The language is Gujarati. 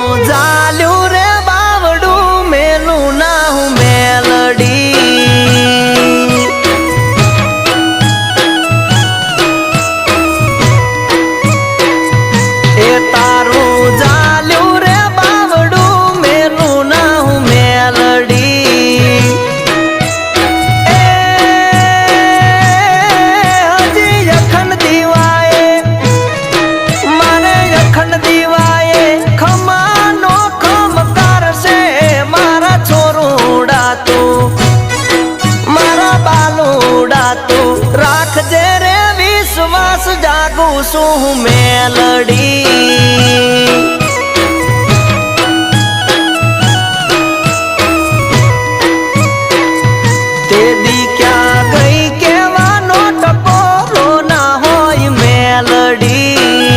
તારું જાલ્યું રે બાવડું મેલું ના હું મેલડી એ તારું જાલ્યું રે બાવડું મેલું ના હું મેલડી એ હજી અખંડ દીવાએ મારે અખંડ દીવાએ ખમાનો ખમકાર છે મારા છોરુડા તું મારા બાલુડા તું રાખજે રે વિશ્વાસ જાગું છું મેલડી